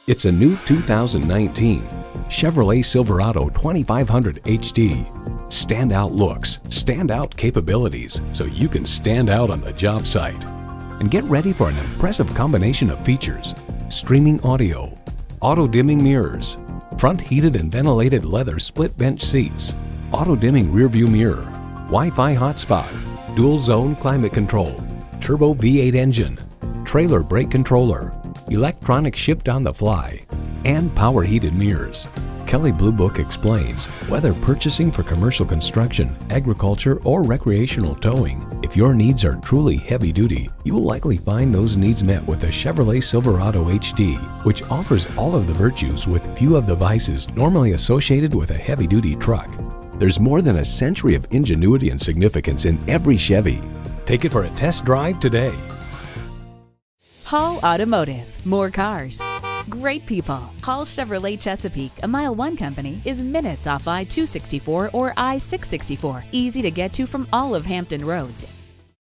It's a new 2019 Chevrolet Silverado 2500HD. Standout looks, standout capabilities, so you can stand out on the job site. And get ready for an impressive combination of features: streaming audio, auto-dimming mirrors, front heated and ventilated leather split bench seats, auto-dimming rearview mirror, Wi-Fi hotspot, dual zone climate control, turbo V8 engine, trailer brake controller, electronic shift on the fly, and power heated mirrors. Kelley Blue Book explains whether purchasing for commercial construction, agriculture, or recreational towing, if your needs are truly heavy duty, you will likely find those needs met with the Chevrolet Silverado HD, which offers all of the virtues with few of the vices normally associated with a heavy duty truck. There's more than a century of ingenuity and significance in every Chevy. Take it for a test drive today. Hall Automotive. More cars, great people. Hall Chevrolet Chesapeake, a MileOne company, is minutes off I-264 or I-664. Easy to get to from all of Hampton roads.